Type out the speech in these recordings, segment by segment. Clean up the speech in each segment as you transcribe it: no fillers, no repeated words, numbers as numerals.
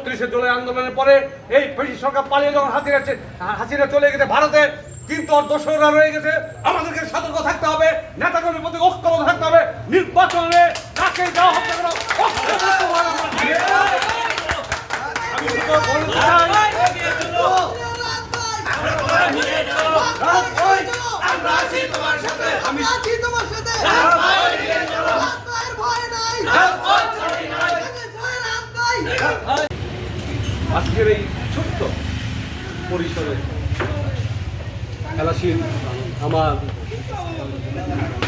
36শে জুলাই আন্দোলনের পরে এই ফ্যাসিস্ট সরকার পালিয়ে যখন হাসিনা চলে গেছে ভারতে, কিন্তু ওর দোসররা রয়ে গেছে। আমাদেরকে সতর্ক থাকতে হবে, নেতাকর্মীর প্রতি ঐক্যবদ্ধ থাকতে হবে। নির্বাচনে কাকে দেওয়া হচ্ছে না, আমি শুধু বলতে চাই, আজকের এই ছোট্ট পরিসরে এলাসিন আমার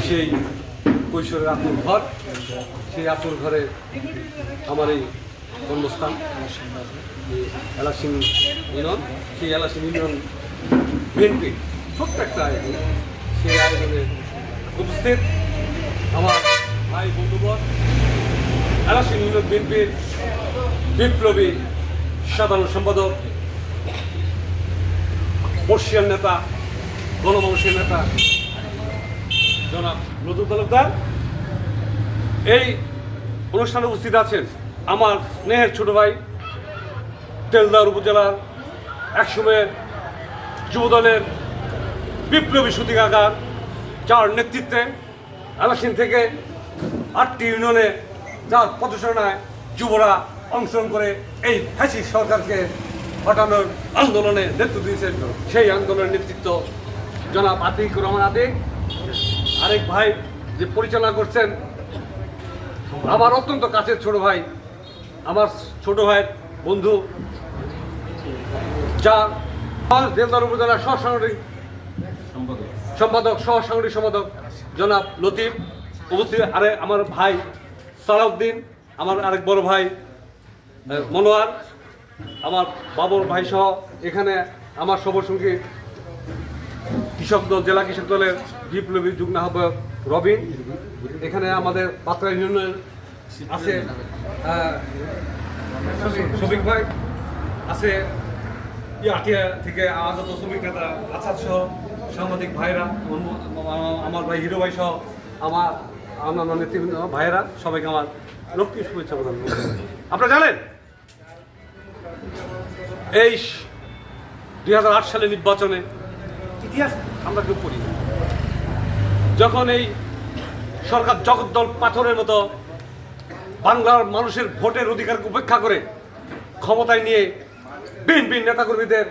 সেই কৈশোরের আতুর ঘর, সেই আতুর ঘরে আমার এই জন্মস্থান এলাসিন ইউনিয়ন। সেই এলাসিন ইউনিয়ন বিএনপি ছোট্ট একটা আয়োজন, সেই আয়োজনে উপস্থিত আমার ভাই বন্ধুবর এলাসিন ইউনিয়ন বিএনপির বিপ্লবী সাধারণ সম্পাদক, বর্ষিয়ান নেতা, গণমানুষের নেতা জনাব নজরুল তালুকদার। এই অনুষ্ঠানে উপস্থিত আছেন আমার স্নেহের ছোট ভাই তেলদার উপজেলার একসময়ের যুবদলের বিপ্লবী সূতিকাগার, যার নেতৃত্বে এলাসিন থেকে 8টি ইউনিয়নে যার পদচারণায় যুবরা অংশগ্রহণ করে এই ফ্যাসিস্ট সরকারকে হটানোর আন্দোলনে নেতৃত্ব দিয়েছেন। সেই আন্দোলনের নেতৃত্ব জনাব আতিকুর রহমান আতিক। আরেক ভাই যে পরিচালনা করছেন আমার অত্যন্ত কাছের ছোট ভাই, আমার ছোট ভাইয়ের বন্ধু, যার দেলদার উপজেলার সহসাংগঠনিক সম্পাদক জনাব লতিফ উপস্থিত। আমার ভাই সালাউদ্দিন, আমার আরেক বড় ভাই মনোয়ার, আমার বাবর ভাই সহ এখানে আমার সর্বসঙ্গী কৃষক দল, জেলা কৃষক দলের বিপ্লবী যুগ্ম আহ্বায়ক রবিন, এখানে আমাদের পাত্রা ইউনিয়নের আছে শফিক ভাই, আছে আটিয়া থেকে আগত শ্রমিক নেতা আসাদ সহ সাংবাদিক ভাইরা, আমার ভাই হিরো ভাই সহ আমার অন্যান্য নেতৃবৃন্দ ভাইয়েরা, সবাইকে আমার লক্ষ্মী শুভেচ্ছা প্রদান করছি। আপনারা জানেন এই 2008 সালে নির্বাচনে ইতিহাস আমরা কেউ পড়ি, যখন এই সরকার জগদ্দল পাথরের মতো বাংলার মানুষের ভোটের অধিকারকে উপেক্ষা করে ক্ষমতায় নিয়ে বিএনপি নেতাকর্মীদের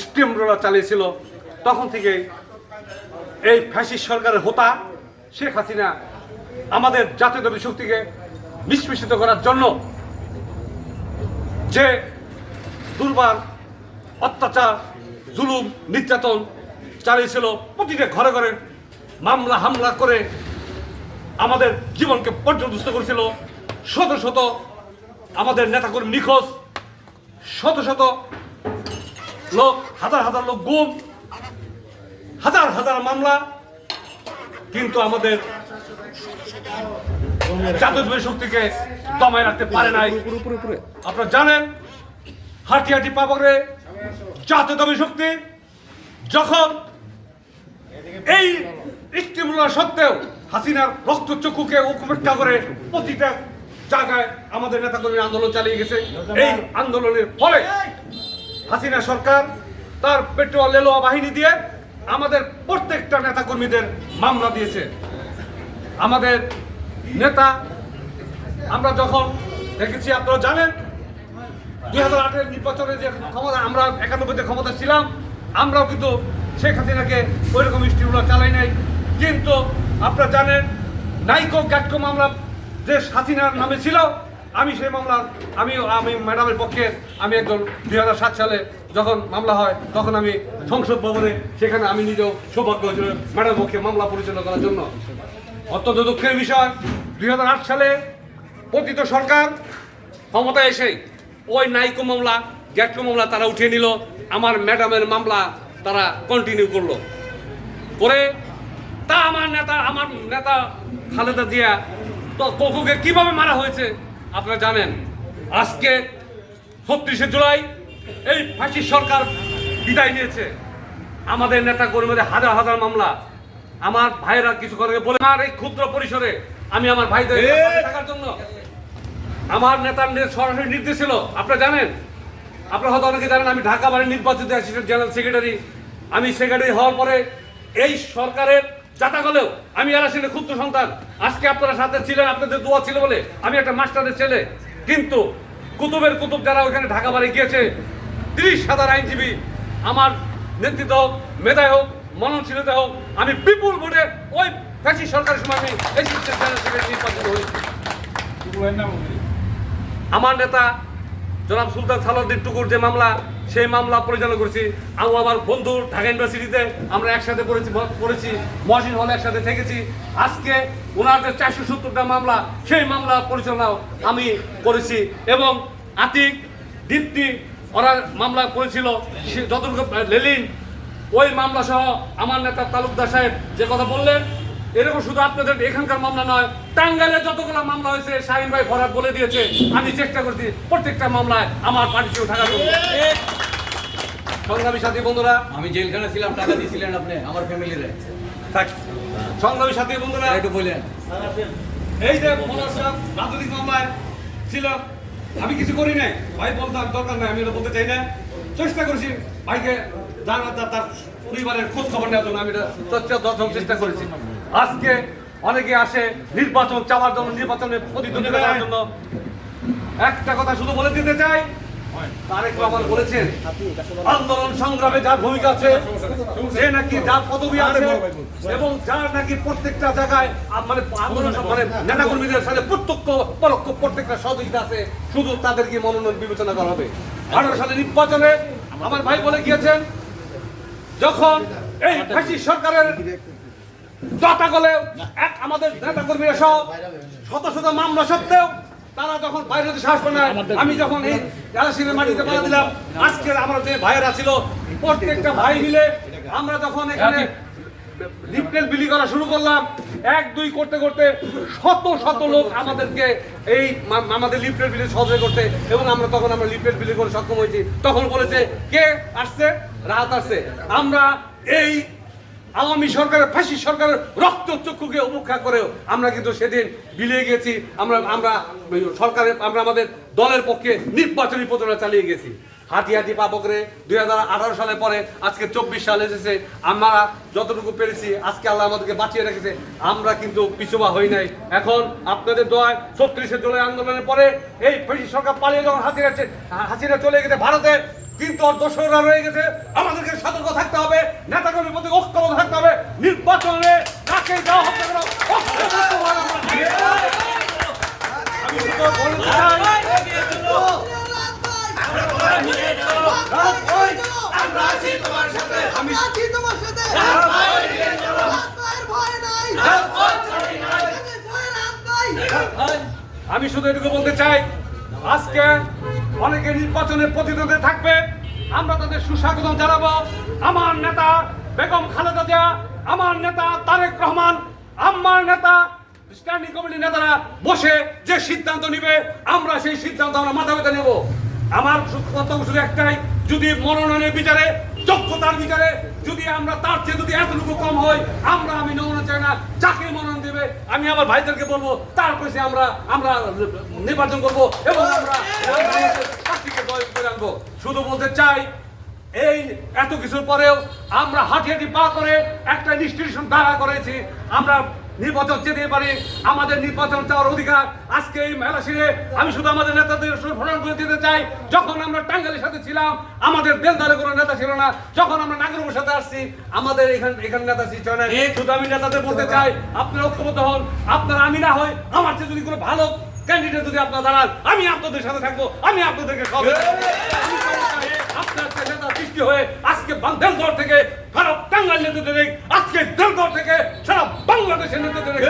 স্টিম রোলার চালিয়েছিল, তখন থেকে এই ফ্যাসিস্ট সরকারের হোতা শেখ হাসিনা আমাদের জাতীয়তাবাদী শক্তিকে নিষ্পেষিত করার জন্য যে দুর্বার অত্যাচার, জুলুম, নির্যাতন চালিয়েছিল, প্রতিটা ঘরে ঘরে মামলা হামলা করে আমাদের জীবনকে পর্যদস্ত করেছিল। শত শত আমাদের নেতাকর্মী নিখোঁজ, শত শত লোক, হাজার হাজার লোক গুম, হাজার হাজার মামলা, কিন্তু আমাদের জাতীয়তাবাদী শক্তিকে দমায় রাখতে পারে নাই। আপনারা জানেন হাঁটি হাঁটি পা পকড়ে জাতীয়তাবাদী শক্তি যখন এই স্টিমুলার সত্ত্বেও হাসিনার রক্তচক্ষুকে উপেক্ষা করে প্রতিটা জায়গায় আমাদের নেতাকর্মী আন্দোলন চালিয়ে গেছে। এই আন্দোলনের ফলে হাসিনা সরকার তার পেট্রোল লেলোয়া বাহিনী দিয়ে আমাদের প্রত্যেকটা নেতাকর্মীদের মামলা দিয়েছে। আমাদের নেতা আমরা যখন দেখেছি, আপনারা জানেন 2008-এর নির্বাচনে যে ক্ষমতা, আমরা 91-তে ক্ষমতা ছিলাম, আমরাও কিন্তু শেখ হাসিনাকে ওই রকম স্টিমুলার চালাই নাই। কিন্তু আপনারা জানেন নাইকো গ্যাটকো মামলা যে হাসিনার নামে ছিল, আমি সেই মামলার আমি ম্যাডামের পক্ষে আমি একজন 2007 সালে যখন মামলা হয় তখন আমি সংসদ ভবনে, সেখানে আমি নিজেও সৌভাগ্য হয়েছিল ম্যাডামের পক্ষে মামলা পরিচালনা করার জন্য। অত্যন্ত দুঃখের বিষয়, 2008 সালে পতিত সরকার ক্ষমতায় এসে ওই নাইকো মামলা, গ্যাটকো মামলা তারা উঠিয়ে নিল, আমার ম্যাডামের মামলা তারা কন্টিনিউ করলো। পরে তা আমার নেতা খালেদা জিয়া তো কোকুকে কিভাবে মারা হয়েছে আপনারা জানেন। আজকে 36শে জুলাই এই ফ্যাসিস্ট সরকার বিদায় নিয়েছে, আমাদের নেতা কর্মীদের হাজার হাজার মামলা। আমার ভাইরা কিছু করে বলে, আমার এই ক্ষুদ্র পরিসরে আমি আমার ভাইদের থাকার জন্য আমার নেতার সরাসরি নির্দেশ ছিল, আপনারা জানেন আপনারা হয়তো অনেকে জানেন আমি ঢাকা বারের নির্বাচিত অ্যাসিস্ট্যান্ট জেনারেল সেক্রেটারি। আমি সেক্রেটারি হওয়ার পরে এই সরকারের জাতাকলেও আমি এলাসিনের ক্ষুদ্র সন্তান। আজকে আপনারা সাথে ছিলেন, আপনাদের দোয়া ছিল বলে আমি একটা মাস্টারের ছেলে। কিন্তু কুতুবের কুতুব যারা ওখানে ঢাকা বাড়ি গিয়েছে, 30,000 আইনজীবী, আমার নেতৃত্ব হোক, মেধায় হোক, মননশীলতা হোক, আমি বিপুল ভোটে ওই ফ্যাসি সরকারের সময় আমি অ্যাসিস্ট্যান্ট জেনারেল সেক্রেটারি নির্বাচিত হয়েছি। আমার নেতা জনাব সুলতান সালাউদ্দিন টুকুর যে মামলা, সেই মামলা পরিচালনা করেছি। আমি আমার বন্ধু ঢাকা ইউনিভার্সিটিতে আমরা একসাথে পড়েছি, মহসিন হলে একসাথে থেকেছি। আজকে ওনার যে 470টা মামলা, সেই মামলা পরিচালনাও আমি করেছি। এবং আতিক, দীপ্তি ওরা মামলা করেছিল, যতটুকু লেলিন, ওই মামলা সহ আমার নেতা তালুকদার সাহেব যে কথা বললেন, এরকম শুধু আপনাদের এখানকার মামলা নয়, টাঙ্গাইলে যতগুলো মামলা হয়েছে শাহিন ভাই ফরাদ বলে দিয়েছে। আমি চেষ্টা করছি প্রত্যেকটা মামলায় আমার পার্টিতেও থাকার জন্য। সংগ্রামী সাথী বন্ধুরা, আমি জেলখানে ছিলাম, টাকা দিয়েছিলেন আপনি আমার ফ্যামিলিরে। সংগ্রামী সাথী বন্ধুরা, একটু বলেন। এই যে রাজনৈতিক মামলায় ছিলাম, আমি কিছু করি নাই ভাই, বলতাম দরকার নাই, আমি এটা বলতে চাই না। চেষ্টা করছি ভাইকে জানা, তার পরিবারের খোঁজ খবর নেওয়ার জন্য আমি চেষ্টা করেছি। আজকে অনেকে আসে নির্বাচন চাওয়ার জন্য, নির্বাচনে প্রতিদ্বন্দ্বিতা করার জন্য। একটা কথা শুধু বলে দিতে চাই, তারেক রহমান বলেছেন আন্দোলন সংগ্রামে যার ভূমিকা আছে, সে নাকি যার পদবি আছে এবং যার নাকি প্রত্যেকটা জায়গায় মানে আন্দোলন মানে নেতাকর্মীদের সাথে প্রত্যক্ষ পরোক্ষ প্রত্যেকটা সহযোগিতা আছে, শুধু তাদেরকে মনোনয়ন বিবেচনা করা হবে। 18 সালে নির্বাচনে আমার ভাই বলে গিয়েছেন, যখন এই ফ্যাসিস্ট সরকারের জাতাকলে আমাদের নেতাকর্মীরা সহ শত শত মামলা সত্ত্বেও তারা যখন বাইরে সাহস পায় না, আমি যখন এই এলাসিনের মাটিতে পাড়া দিলাম, আজকে আমরা যে ভাইয়েরা ছিল প্রত্যেকটা ভাই মিলে আমরা যখন এখানে লিফলেট বিলি করা শুরু করলাম, 1-2 করতে করতে শত শত লোক আমাদেরকে এই আমাদের লিফলেট বিলি সহযোগিতা করতে, এবং আমরা তখন লিফলেট বিলি করে সক্ষম হয়েছি। তখন বলেছে কে আসছে, রাত আসছে। আমরা এই আওয়ামী সরকারের, ফ্যাসিস্ট সরকারের রক্ত চক্ষুকে উপেক্ষা করেও আমরা কিন্তু সেদিন বিলিয়ে গেছি। আমরা সরকারের, আমরা আমাদের দলের পক্ষে নির্বাচনী প্রচারণা চালিয়ে গেছি। হাঁটি হাঁটি পা পকড়ে 2018 সালে পরে আজকে 24 সাল এসেছে। আমরা যতটুকু পেরেছি আজকে আল্লাহ আমাদেরকে বাঁচিয়ে রেখেছে, আমরা কিন্তু পিছুপা হই নাই। এখন আপনাদের দোয়ায় 36 জুলাই আন্দোলনের পরে এই ফ্যাসিস্ট সরকার পালিয়ে যখন হাসিনা চলে গেছে ভারতে, কিন্তু ওর দোসররা রয়ে গেছে। আমাদেরকে সতর্ক থাকতে হবে, নেতাকর্মীর প্রতি ঐক্যবদ্ধ থাকতে হবে। নির্বাচনে কাকে যাওয়া হত্যা করো, আমি শুধু বলতে চাই, আমি শুধু এটুকু বলতে চাই, আজকে অনেকে নির্বাচনের প্রতিদ্বন্দ্বী থাকবে, আমরা তাদের সুস্বাগতম জানাবো। আমার নেতা বেগম খালেদা জিয়া, আমার নেতা তারেক রহমান, আমার নেতা স্ট্যান্ডিং কমিটির নেতারা বসে যে সিদ্ধান্ত নিবে, আমরা সেই সিদ্ধান্ত আমরা মাথা পেতে নেব। আমার কর্তব্য শুধু একটাই, যদি মনোনয়নের বিচারে, যোগ্যতার বিচারে যদি আমরা তার চেয়ে যদি এতটুকু কম হই, আমি নমুনা চাই না, যাকে মনোনয়ন দেবে আমি আমার ভাইদেরকে বলবো, তারপরে আমরা নির্বাচন করবো এবং আমরা প্রার্থীকে জয় করে আনবো। শুধু বলতে চাই, এই এত কিছুর পরেও আমরা হাঁটি হাঁটি পা করে একটা ইনস্টিটিউশন দাঁড়া করেছি। আমরা নির্বাচন যেতে পারি, আমাদের নির্বাচন চাওয়ার অধিকার। আজকে এই মেলা শিরে আমি শুধু আমাদের নেতাদের স্মরণ করে দিতে চাই, যখন আমরা টাঙ্গাইলের সাথে ছিলাম আমাদের দেলদারে কোনো নেতা ছিল না, যখন আমরা নাগরপুরের সাথে আসছি আমাদের এখানে নেতা ছিল না। শুধু আমি নেতাদের বলতে চাই, আপনারা ঐক্যবদ্ধ হন। আপনারা আমি না হয় আমার চেয়ে যদি কোনো ভালো ক্যান্ডিডেট যদি আপনারা দাঁড়ান, আমি আপনাদের সাথে থাকবো, আমি আপনাদেরকে আপনার নেতা সৃষ্টি হয়ে আজকে দেলদর থেকে সারা টাঙ্গাইল নেতৃত্ব দেখ, আজকে দেলদর থেকে সারা বাংলাদেশের নেতৃত্ব দেখ,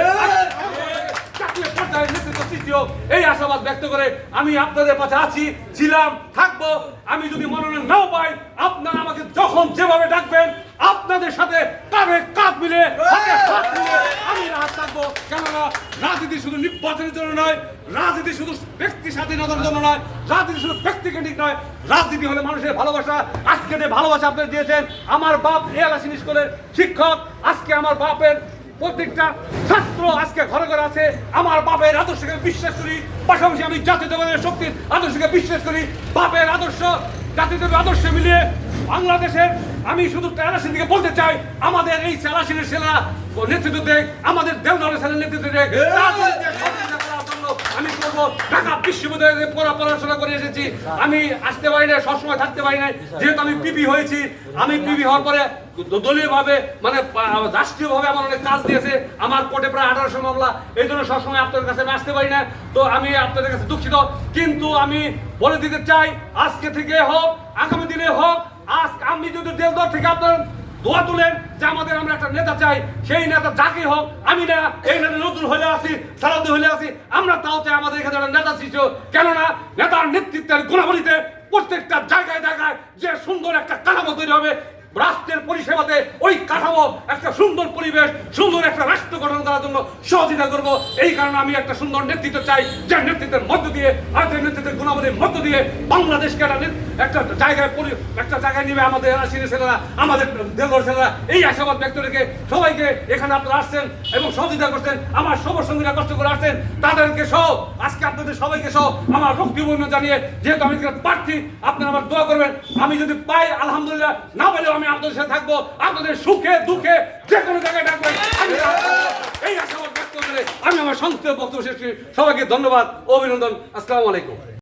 জাতীয় পর্যায়ের নেতৃত্ব সৃষ্টি হোক, এই আশাবাদ ব্যক্ত করে আমি আপনাদের পাশে আছি, ছিলাম, থাকবো। আমি যদি মনোনয়ন নাও পাই, আপনারা আমাকে যখন যেভাবে ডাকবেন আপনাদের সাথে কাঁধে কাঁধ মিলে আমি রাত থাকবো। কেননা রাজনীতি শুধু নির্বাচনের জন্য নয়, রাজনীতি শুধু ব্যক্তি স্বাধীনতার জন্য নয়, রাজনীতি শুধু ব্যক্তিকেন্দ্রিক নয়, রাজনীতি হলে মানুষের ভালোবাসা। আজকে যে ভালোবাসা আপনারা দিয়েছেন, আমার বাপ এলাসিন স্কুলের শিক্ষক, আজকে আমার বাপের প্রত্যেকটা ছাত্র আজকে ঘরে ঘরে আছে। আমার বাপের আদর্শকে বিশ্বাস করি, পাশাপাশি আমি জাতীয়তাবাদের শক্তির আদর্শকে বিশ্বাস করি। বাপের আদর্শ জাতীয় আদর্শে মিলিয়ে বাংলাদেশের আমি শুধু তেলাশির দিকে বলতে চাই, আমাদের এই তেলাশির সেনা নেতৃত্ব দেখ, আমাদের দেওদলের সেনার নেতৃত্ব দেখ, তাদেরকে সহযোগিতা করার জন্য আমি করবো। ঢাকা বিশ্ববিদ্যালয়ে পড়াশোনা করে এসেছি, আমি আসতে পারি না, সবসময় থাকতে পারি না, যেহেতু আমি পিপি হয়েছি। আমি পিপি হওয়ার পরে দলীয়ভাবে মানে রাষ্ট্রীয়ভাবে আমার অনেক কাজ দিয়েছে, আমার কোর্টে প্রায় 1800 মামলা, এই জন্য সবসময় আপনাদের কাছে আমি আসতে পারি না। তো আমি আপনাদের কাছে দুঃখিত, কিন্তু আমি বলে দিতে চাই, আজকে থেকে হোক, আগামী দিনে হোক, আজ আমি যদি দেওদল থেকে আপনার দোয়া তুলেন যে আমাদের আমরা একটা নেতা চাই, সেই নেতা যাকে হোক, আমি না এই নেতা নতুন হলে আসি, সারাদি হলে আসি, আমরা তাও চাই আমাদের এখানে একটা নেতা সৃষ্টি হোক। কেননা নেতার নেতৃত্বের গুণাবলীতে প্রত্যেকটা জায়গায় জায়গায় যে সুন্দর একটা কাঠামো তৈরি হবে, রাষ্ট্রের পরিষেবাতে ওই কাঠামো একটা সুন্দর পরিবেশ, সুন্দর একটা রাষ্ট্র গঠন করার জন্য সহযোগিতা করব। এই কারণে আমি একটা সুন্দর নেতৃত্ব চাই, যে নেতৃত্বের মধ্য দিয়ে আর যে নেতৃত্বের গুণাবলীর মধ্য দিয়ে বাংলাদেশকে একটা জায়গায় নিবে আমাদের এলাশির ছেলেরা, আমাদের দেলদর ছেলেরা। এই আশাবাদ ব্যক্ত রেখে সবাইকে এখানে আপনারা আসছেন এবং সহযোগিতা করছেন, আমার সঙ্গীরা কষ্ট করে আসছেন, তাদেরকে সহ আজকে আপনাদের সবাইকে সহ আমার রক্তিবর্ণ জানিয়ে, যেহেতু আমি প্রার্থী, আপনারা আমার দোয়া করবেন। আমি যদি পাই আলহামদুলিল্লাহ, না পেলেও আমি আপনাদের সাথে থাকবো, আপনাদের সুখে দুঃখে যে কোনো জায়গায় ডাকবেন, এই আশাবাদ ব্যক্ত করে আমি আমার সংক্ষিপ্ত বক্তব্য শেষ করি। সবাইকে ধন্যবাদ, অভিনন্দন, আসসালামু আলাইকুম।